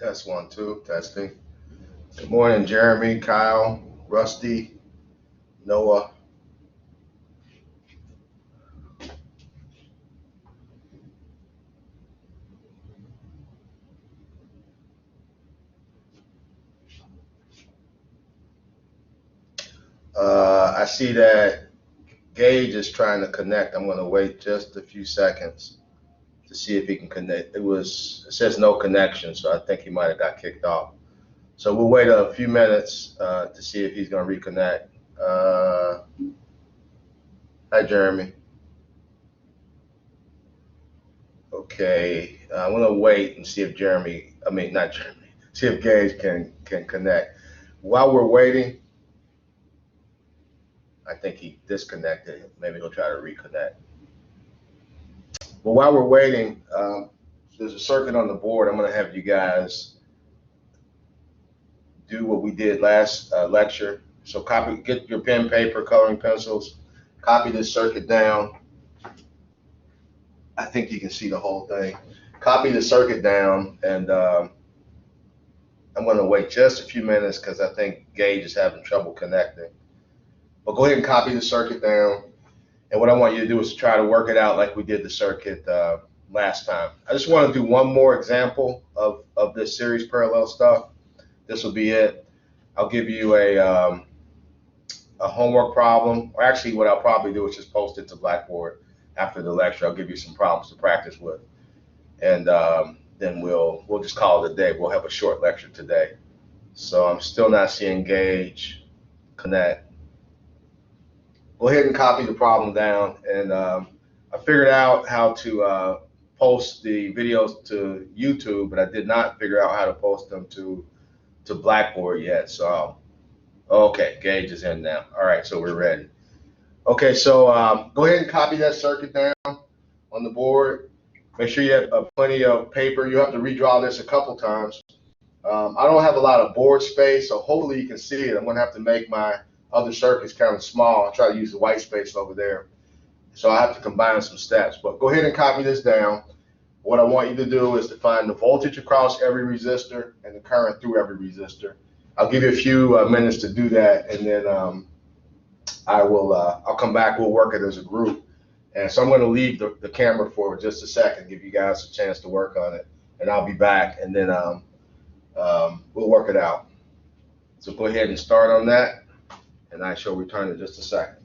Test 1, 2, testing. Good morning, Jeremy, Kyle, Rusty, Noah. I see that Gage is trying to connect. I'm going to wait just a few seconds to see if he can connect. It says no connection, so I think he might have got kicked off. So we'll wait a few minutes to see if he's going to reconnect. Hi, Jeremy. Okay, I'm going to wait and see if not Jeremy, see if Gage can connect. While we're waiting, I think he disconnected. Maybe he'll try to reconnect. But while we're waiting, there's a circuit on the board. I'm going to have you guys do what we did last lecture. So get your pen, paper, coloring pencils, copy this circuit down. I think you can see the whole thing. Copy the circuit down, and I'm going to wait just a few minutes because I think Gage is having trouble connecting. But go ahead and copy the circuit down. And what I want you to do is try to work it out like we did the circuit last time. I just want to do one more example of this series parallel stuff. This will be it. I'll give you a homework problem, or actually what I'll probably do is just post it to Blackboard after the lecture. I'll give you some problems to practice with. And then we'll just call it a day. We'll have a short lecture today. So I'm still not seeing Gage connect. Go ahead and copy the problem down, and I figured out how to post the videos to YouTube, but I did not figure out how to post them to Blackboard yet. So, okay, Gage is in now. All right, so we're ready. Okay, so go ahead and copy that circuit down on the board. Make sure you have plenty of paper. You have to redraw this a couple times. I don't have a lot of board space, so hopefully you can see it. I'm going to have to make my other circuits kind of small. I'll try to use the white space over there. So I have to combine some steps. But go ahead and copy this down. What I want you to do is to find the voltage across every resistor and the current through every resistor. I'll give you a few minutes to do that, and then I'll come back. We'll work it as a group. And so I'm going to leave the camera for just a second, give you guys a chance to work on it, and I'll be back, and then we'll work it out. So go ahead and start on that, and I shall return in just a second.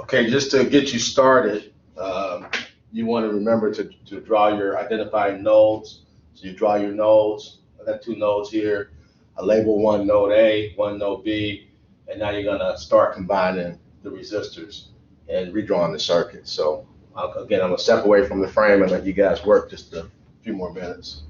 Okay, just to get you started, you want to remember to draw your identifying nodes. So you draw your nodes. I got two nodes here. I label one node A, one node B, and now you're gonna start combining the resistors and redrawing the circuit. So again, I'm gonna step away from the frame and let you guys work just a few more minutes.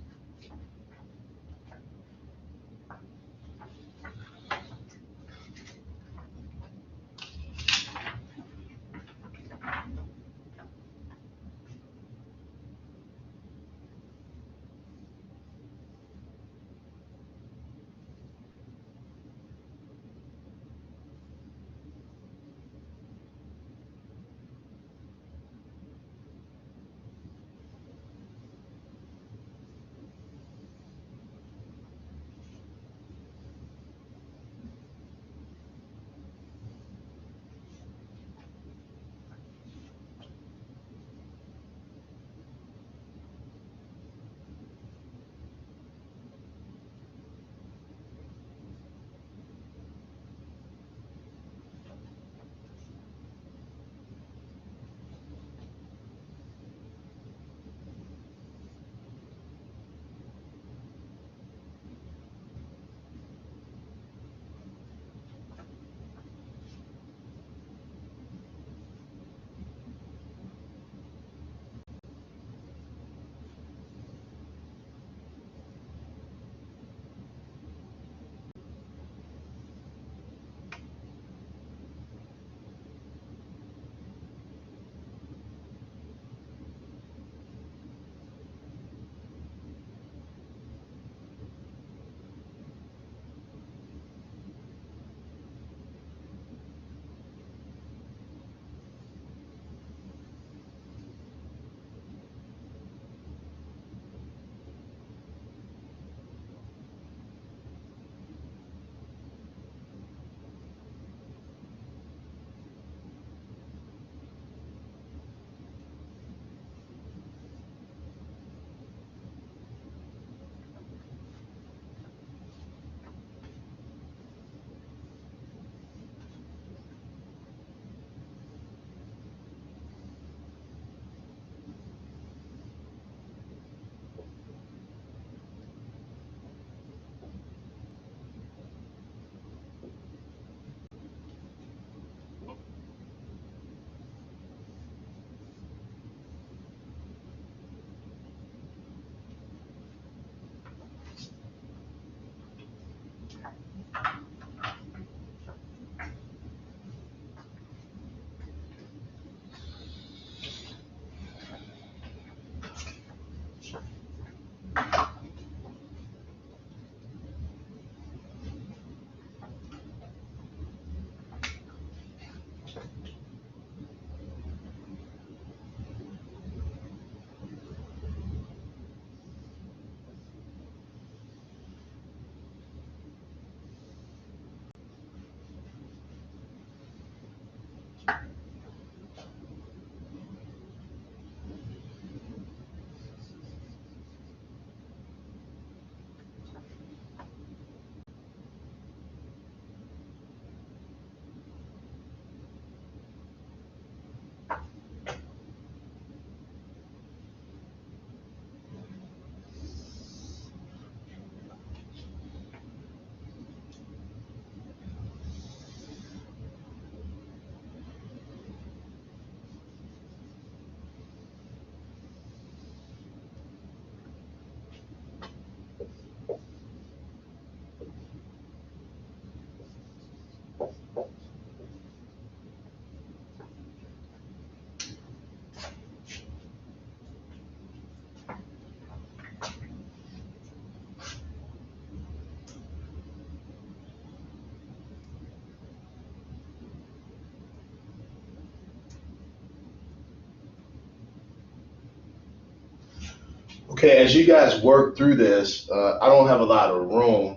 Okay, as you guys work through this, I don't have a lot of room,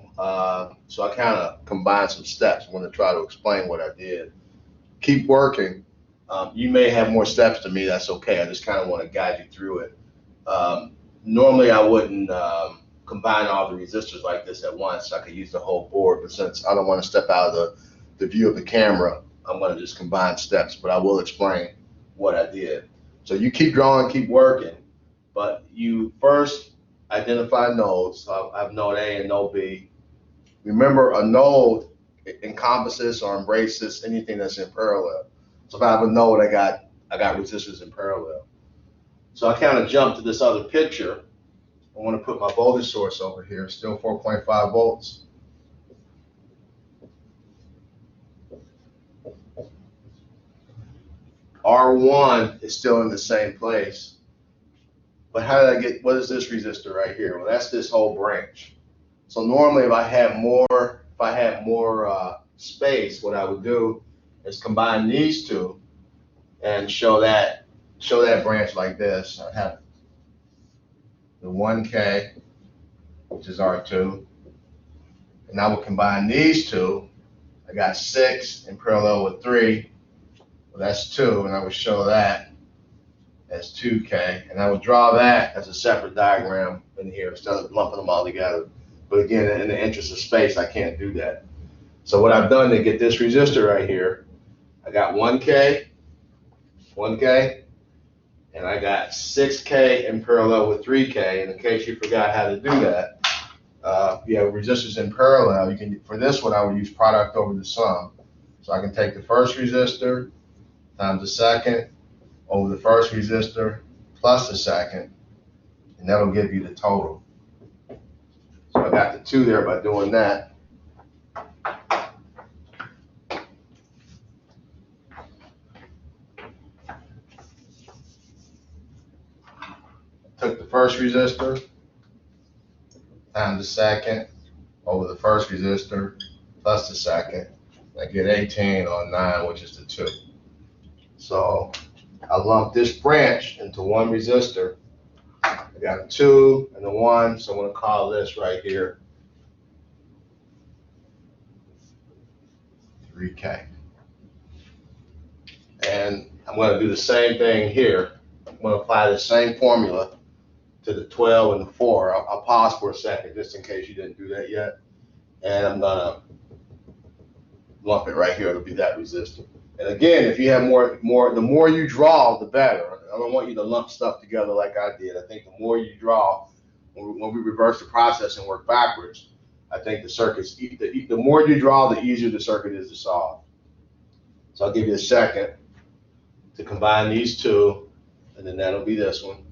so I kind of combined some steps. I'm going to try to explain what I did. Keep working. You may have more steps than me. That's okay. I just kind of want to guide you through it. Normally, I wouldn't combine all the resistors like this at once. I could use the whole board, but since I don't want to step out of the view of the camera, I'm gonna just combine steps, but I will explain what I did. So you keep drawing, keep working, but you first identify nodes. So I have node A and node B. Remember, a node encompasses or embraces anything that's in parallel. So if I have a node, I got resistors in parallel. So I kind of jumped to this other picture. I want to put my voltage source over here, still 4.5 volts. R1 is still in the same place. But how did I get, what is this resistor right here? Well, that's this whole branch. So normally if I had more space, what I would do is combine these two and show that branch like this. I have the 1K, which is R2, and I will combine these two. I got 6 in parallel with 3, well, that's 2, and I would show that as 2K, and I would draw that as a separate diagram in here instead of lumping them all together. But again, in the interest of space, I can't do that. So what I've done to get this resistor right here, I got 1K, and I got 6K in parallel with 3K. And in case you forgot how to do that, you have resistors in parallel. You can, for this one, I would use product over the sum. So I can take the first resistor times the second over the first resistor plus the second, and that'll give you the total. So I got the 2 there by doing that. Took the first resistor times the second over the first resistor plus the second. I get 18 on 9, which is the 2. So I lumped this branch into one resistor. I got a 2 and a 1, so I'm going to call this right here 3K. And I'm going to do the same thing here. I'm going to apply the same formula to the 12 and the 4. I'll pause for a second just in case you didn't do that yet. And I'm going to lump it right here. It'll be that resistor. And again, if you have the more you draw, the better. I don't want you to lump stuff together like I did. I think the more you draw, when we reverse the process and work backwards, I think the circuit's, the more you draw, the easier the circuit is to solve. So I'll give you a second to combine these two, and then that'll be this one.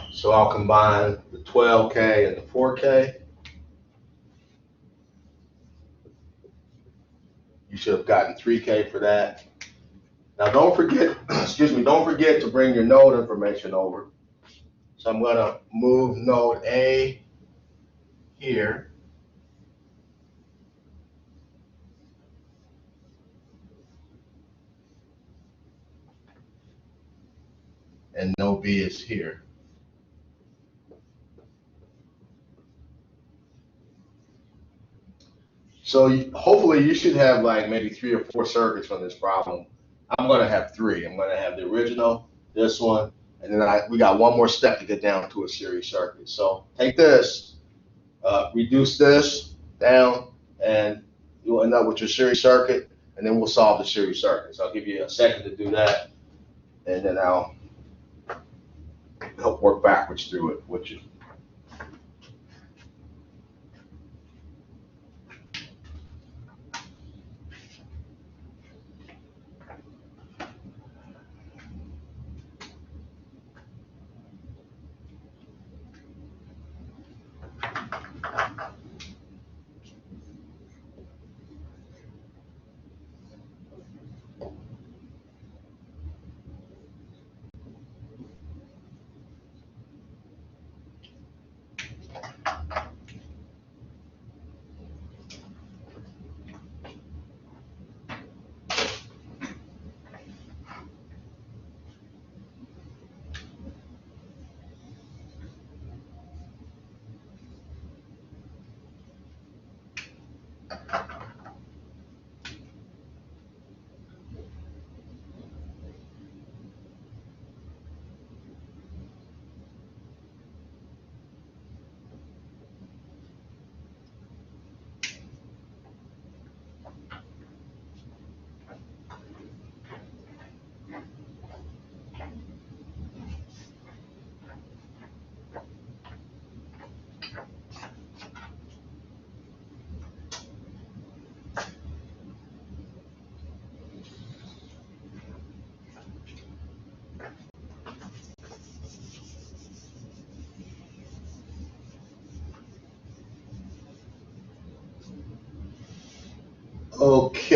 So I'll combine the 12K and the 4K. You should have gotten 3K for that. Now don't forget, don't forget to bring your node information over. So I'm gonna move node A here. And node B is here. So hopefully you should have like maybe 3 or 4 circuits from this problem. I'm going to have 3. I'm going to have the original, this one, and then we got one more step to get down to a series circuit. So take this, reduce this down, and you'll end up with your series circuit, and then we'll solve the series circuit. So I'll give you a second to do that, and then I'll help work backwards through it with you.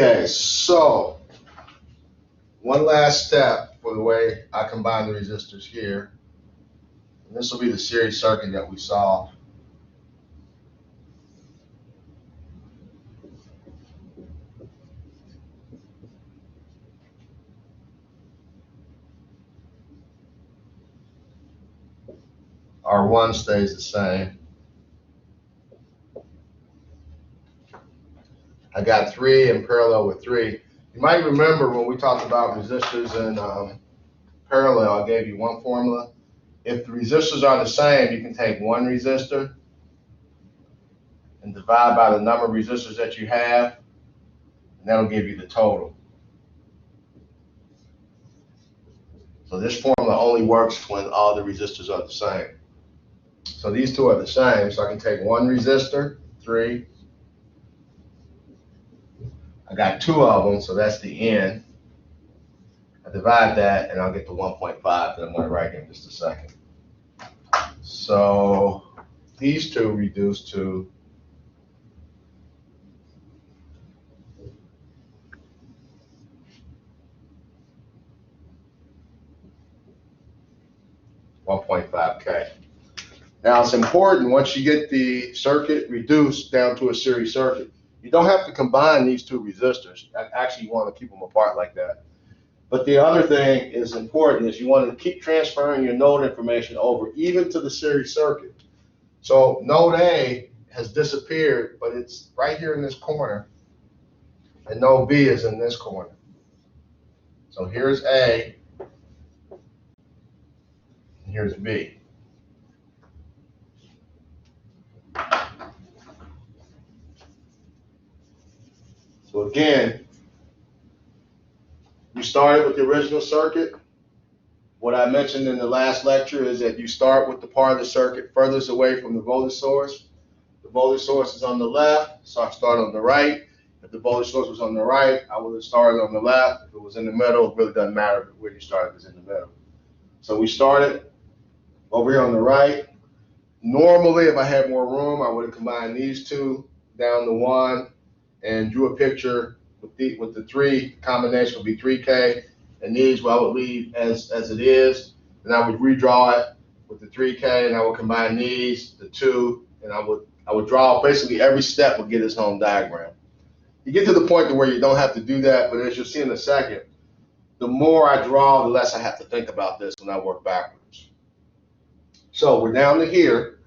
Okay, so one last step for the way I combine the resistors here. And this will be the series circuit that we saw. R1 stays the same. I got 3 in parallel with 3. You might remember when we talked about resistors in parallel, I gave you one formula. If the resistors are the same, you can take one resistor and divide by the number of resistors that you have, and that'll give you the total. So this formula only works when all the resistors are the same. So these two are the same, so I can take one resistor, 3. I got 2 of them, so that's the N. I divide that, and I'll get the 1.5 that I'm going to write here in just a second. So these two reduce to 1.5K. Now it's important, once you get the circuit reduced down to a series circuit, you don't have to combine these two resistors. Actually, you want to keep them apart like that. But the other thing is important is you want to keep transferring your node information over, even to the series circuit. So node A has disappeared, but it's right here in this corner, and node B is in this corner. So here's A, and here's B. So again, you started with the original circuit. What I mentioned in the last lecture is that you start with the part of the circuit furthest away from the voltage source. The voltage source is on the left, so I start on the right. If the voltage source was on the right, I would have started on the left. If it was in the middle, it really doesn't matter where you started, it's in the middle. So we started over here on the right. Normally, if I had more room, I would have combined these two down to 1 and drew a picture with the 3 combination would be 3K, and these I would leave as it is, and I would redraw it with the 3K, and I would combine these, the 2, and I would draw basically every step would get its own diagram. You get to the point to where you don't have to do that, but as you'll see in a second, the more I draw, the less I have to think about this when I work backwards. So we're down to here.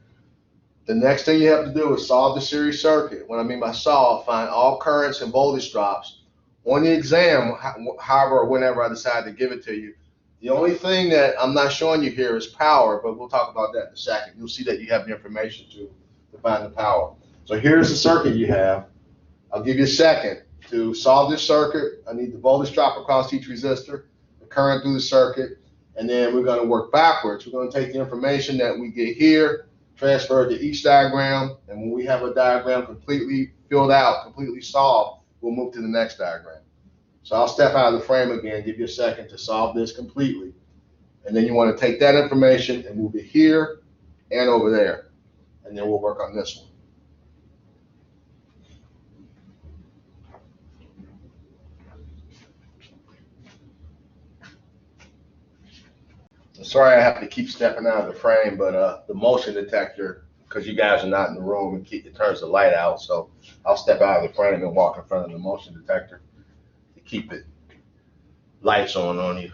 The next thing you have to do is solve the series circuit. What I mean by solve, find all currents and voltage drops. On the exam, however or whenever I decide to give it to you, the only thing that I'm not showing you here is power, but we'll talk about that in a second. You'll see that you have the information to find the power. So here's the circuit you have. I'll give you a second to solve this circuit. I need the voltage drop across each resistor, the current through the circuit, and then we're going to work backwards. We're going to take the information that we get here, transfer it to each diagram, and when we have a diagram completely filled out, completely solved, we'll move to the next diagram. So I'll step out of the frame again, give you a second to solve this completely. And then you want to take that information and move it here and over there. And then we'll work on this one. Sorry I have to keep stepping out of the frame, but the motion detector, because you guys are not in the room, it turns the light out. So I'll step out of the frame and walk in front of the motion detector to keep it lights on you.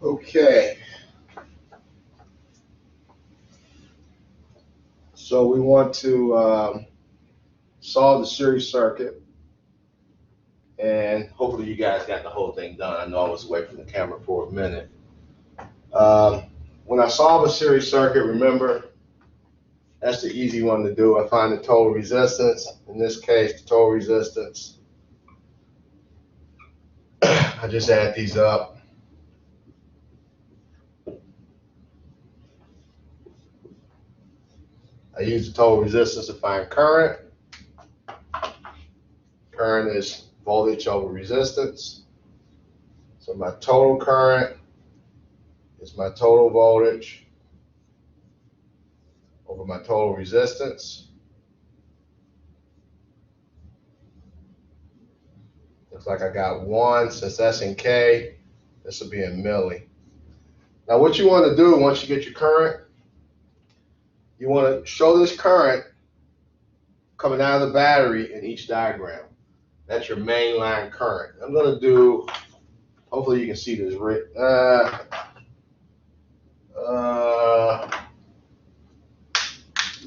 Okay. So we want to solve the series circuit, and hopefully you guys got the whole thing done. I know I was away from the camera for a minute. When I solve a series circuit, remember, that's the easy one to do. I find the total resistance. In this case, the total resistance. I just add these up. I use the total resistance to find current. Current is voltage over resistance. So my total current is my total voltage over my total resistance. Looks like I got 1. Since that's in K, this will be in milli. Now what you want to do once you get your current, you want to show this current coming out of the battery in each diagram. That's your main line current. I'm going to do, hopefully you can see this.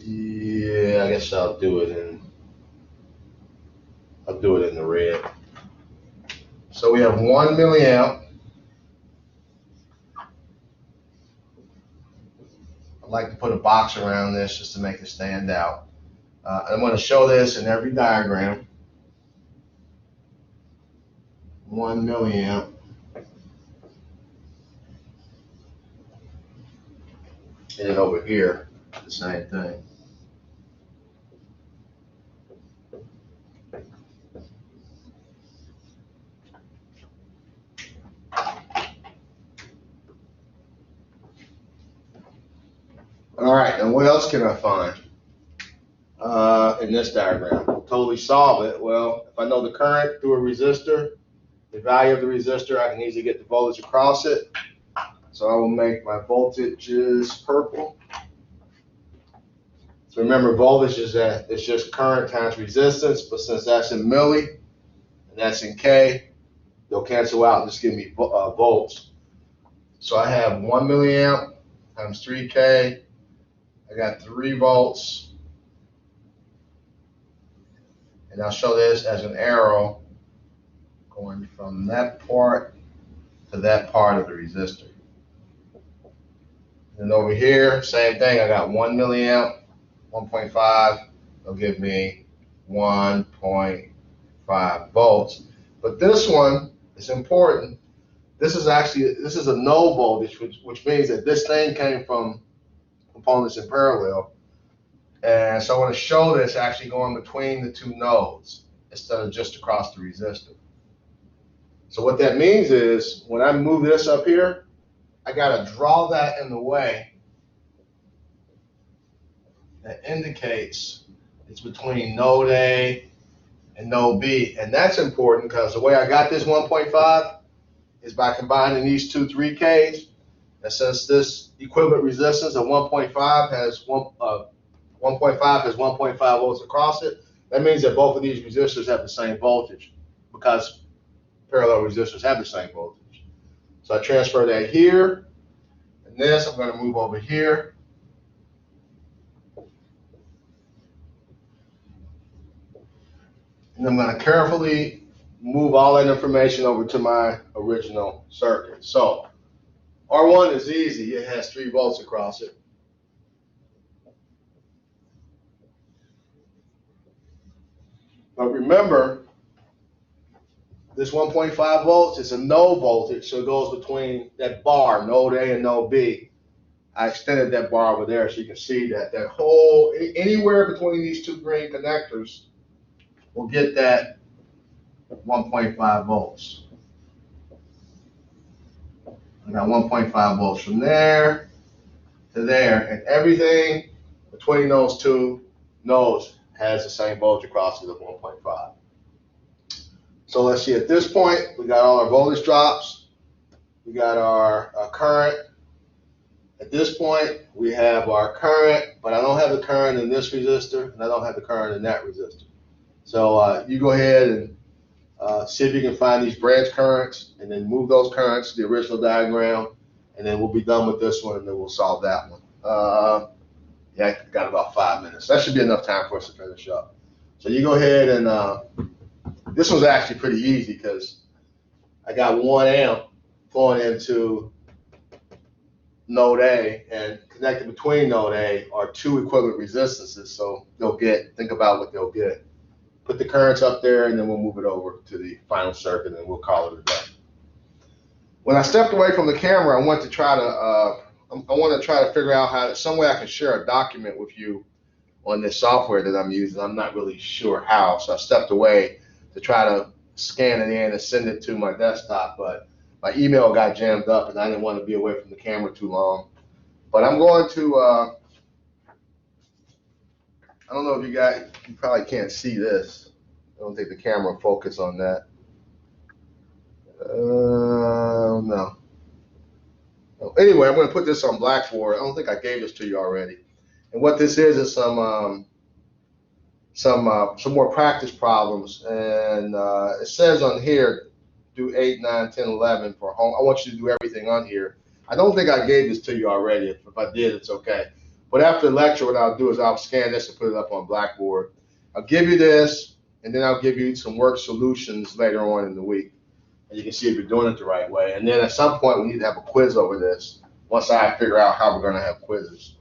Yeah, I guess I'll do it in the red. So we have 1 milliamp. I like to put a box around this just to make it stand out. I'm going to show this in every diagram. 1 milliamp. And then over here, the same thing. All right, and what else can I find in this diagram? Totally solve it. Well, if I know the current through a resistor, the value of the resistor, I can easily get the voltage across it. So I will make my voltages purple. So remember, voltage is that it's just current times resistance, but since that's in milli and that's in K, they'll cancel out and just give me volts. So I have 1 milliamp times 3K. I got 3 volts. And I'll show this as an arrow going from that part to that part of the resistor. And over here, same thing. I got 1 milliamp, 1.5. They'll give me 1.5 volts. But this one is important. This is a no voltage, which means that this thing came from components in parallel. And so I want to show this actually going between the 2 nodes instead of just across the resistor. So what that means is when I move this up here, I got to draw that in the way that indicates it's between node A and node B. And that's important because the way I got this 1.5 is by combining these 2 3Ks. And since this equivalent resistance of 1.5 has 1.5 volts across it, that means that both of these resistors have the same voltage because parallel resistors have the same voltage. So I transfer that here, and this I'm going to move over here. And I'm going to carefully move all that information over to my original circuit. So R1 is easy. It has 3 volts across it. But remember, this 1.5 volts is a no voltage, so it goes between that bar, node A and node B. I extended that bar over there so you can see that whole, anywhere between these 2 green connectors will get that 1.5 volts. I got 1.5 volts from there to there, and everything between those 2 nodes has the same voltage across it of 1.5. So let's see, at this point, we got all our voltage drops. We got our current. At this point, we have our current, but I don't have the current in this resistor, and I don't have the current in that resistor. So you go ahead and see if you can find these branch currents, and then move those currents to the original diagram. and then we'll be done with this one, and then we'll solve that one. Yeah, I got about 5 minutes. That should be enough time for us to finish up. So you go ahead and this one's actually pretty easy because I got 1 amp flowing into node A, and connected between node A are 2 equivalent resistances. So they'll get, think about what they'll get. Put the currents up there, and then we'll move it over to the final circuit, and we'll call it a day. When I stepped away from the camera, I want to try to figure out how, some way I can share a document with you on this software that I'm using. I'm not really sure how, so I stepped away to try to scan it in and send it to my desktop, but my email got jammed up, and I didn't want to be away from the camera too long. But I'm going to, I don't know if you probably can't see this. I don't think the camera will focus on that. No. Anyway, I'm going to put this on Blackboard. I don't think I gave this to you already. And what this is some more practice problems. And it says on here, do 8, 9, 10, 11 for home. I want you to do everything on here. I don't think I gave this to you already. If I did, it's okay. But after the lecture, what I'll do is I'll scan this and put it up on Blackboard. I'll give you this, and then I'll give you some work solutions later on in the week. And you can see if you're doing it the right way. And then at some point, we need to have a quiz over this once I figure out how we're going to have quizzes.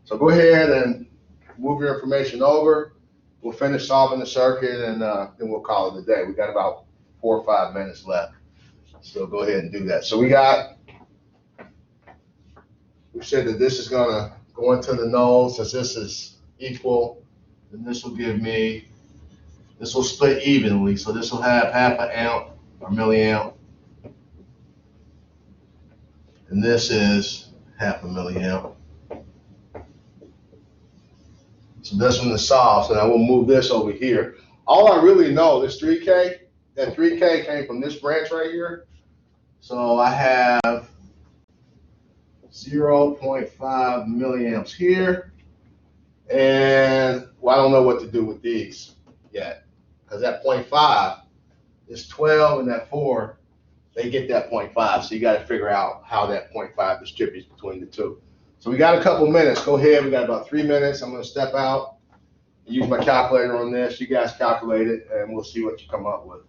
So go ahead and move your information over. We'll finish solving the circuit, and then we'll call it a day. We got about 4 or 5 minutes left. So go ahead and do that. So we said that this is going to go into the node. Since this is equal, then this will give me, this will split evenly. So this will have half an amp or milliamp. And this is half a milliamp. So this one is solved. So now we'll move this over here. All I really know is 3K. That 3K came from this branch right here. So I have 0.5 milliamps here. And well, I don't know what to do with these yet, because that 0.5 is 12 and that 4, they get that 0.5. So you got to figure out how that 0.5 distributes between the two. So we got a couple minutes. Go ahead. We got about 3 minutes. I'm going to step out and use my calculator on this. You guys calculate it, and we'll see what you come up with.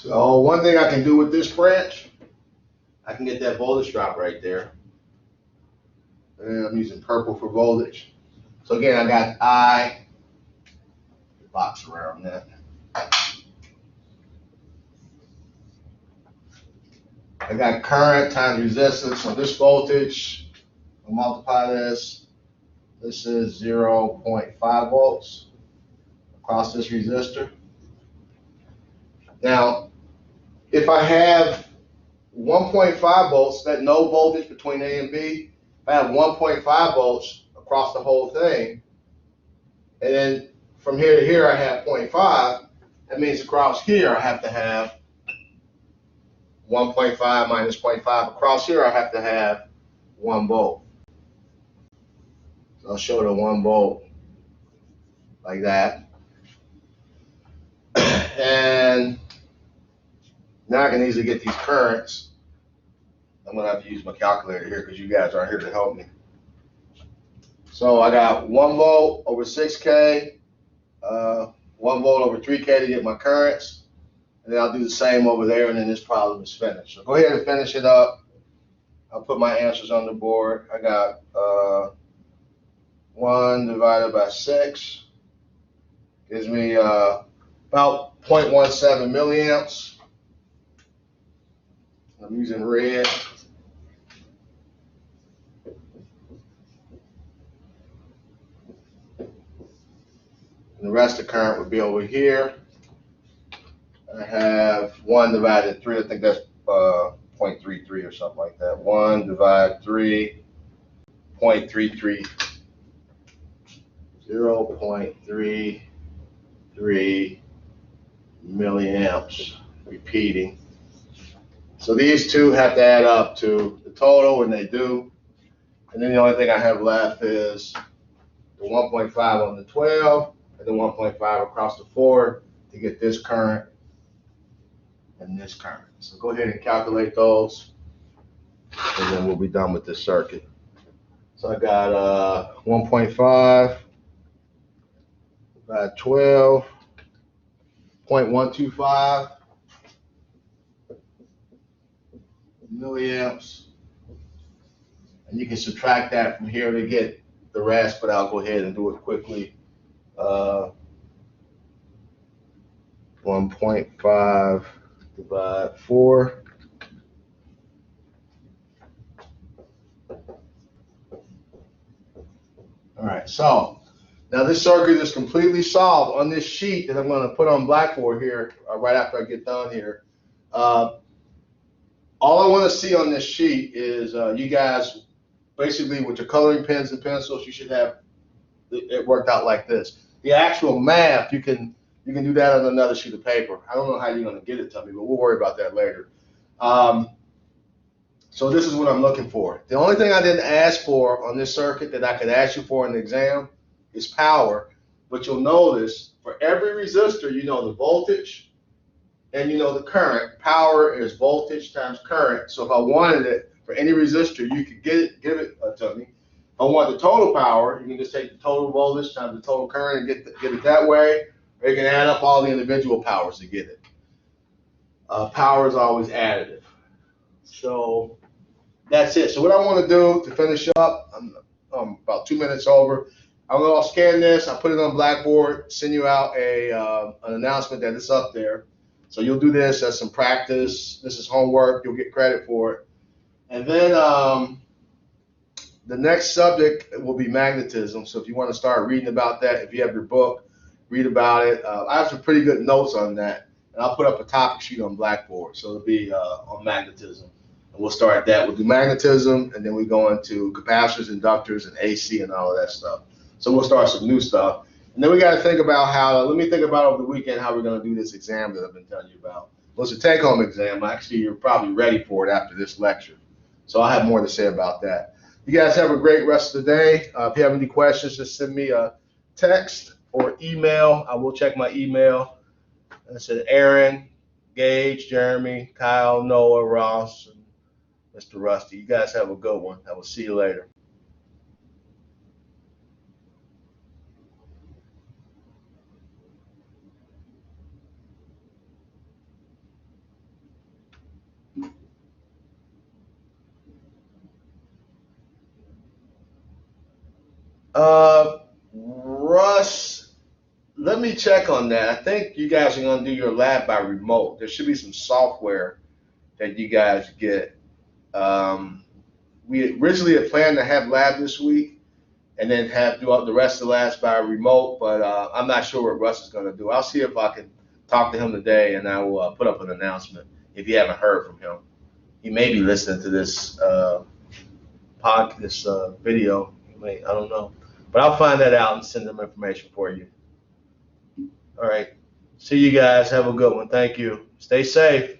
So one thing I can do with this branch, I can get that voltage drop right there. And I'm using purple for voltage. So again, I got I, box around that. I got current times resistance. So this voltage, I'll multiply this. This is 0.5 volts across this resistor. Now, if I have 1.5 volts, that no voltage between A and B, if I have 1.5 volts across the whole thing, and then from here to here I have 0.5, that means across here I have to have 1.5 minus 0.5. Across here I have to have 1 volt. So I'll show the 1 volt like that. And now I can easily get these currents. I'm going to have to use my calculator here because you guys aren't here to help me. So I got 1 volt over 6K, 1 volt over 3K to get my currents. And then I'll do the same over there, and then this problem is finished. So go ahead and finish it up. I'll put my answers on the board. I got 1 divided by 6 gives me about 0.17 milliamps. I'm using red. and the rest of the current would be over here. I have 1 divided 3. I think that's 0.33 or something like that. 1 divided 3, 0.33. 0.33 milliamps repeating. So these two have to add up to the total, and they do. And then the only thing I have left is the 1.5 on the 12 and the 1.5 across the 4 to get this current and this current. So go ahead and calculate those, and then we'll be done with this circuit. So I got 1.5 by 12.125 milliamps, and you can subtract that from here to get the rest, but I'll go ahead and do it quickly. 1.5 divide 4. All right, so now this circuit is completely solved on this sheet that I'm going to put on blackboard here right after I get done here. All I want to see on this sheet is you guys, basically with your coloring pens and pencils, you should have it worked out like this. The actual math, you can do that on another sheet of paper. I don't know how you're going to get it to me, but we'll worry about that later. So this is what I'm looking for. The only thing I didn't ask for on this circuit that I could ask you for in the exam is power. But you'll notice for every resistor, you know the voltage and you know the current. Power is voltage times current. So if I wanted it for any resistor, you could give it to me. If I want the total power, you can just take the total voltage times the total current and get it that way. Or you can add up all the individual powers to get it. Power is always additive. So that's it. So what I want to do to finish up, I'm about 2 minutes over. I'm going to scan this. I'll put it on Blackboard, send you out an announcement that it's up there. So you'll do this as some practice. This is homework. You'll get credit for it. And then the next subject will be magnetism. So if you want to start reading about that, if you have your book, read about it. I have some pretty good notes on that. And I'll put up a topic sheet on Blackboard. So it'll be on magnetism. And we'll start that. We'll do magnetism, and then we go into capacitors, inductors, and AC and all of that stuff. So we'll start some new stuff. And then we got to think about let me think about over the weekend how we're going to do this exam that I've been telling you about. Well, it's a take-home exam. Actually, you're probably ready for it after this lecture. So I'll have more to say about that. You guys have a great rest of the day. If you have any questions, just send me a text or email. I will check my email. And I said Aaron, Gage, Jeremy, Kyle, Noah, Ross, and Mr. Rusty. You guys have a good one. I will see you later. Russ, let me check on that. I think you guys are going to do your lab by remote. There should be some software that you guys get. We originally had planned to have lab this week and then do the rest of the labs by remote, but I'm not sure what Russ is going to do. I'll see if I can talk to him today, and I will put up an announcement if you haven't heard from him. He may be listening to this video. I don't know. But I'll find that out and send them information for you. All right. See you guys. Have a good one. Thank you. Stay safe.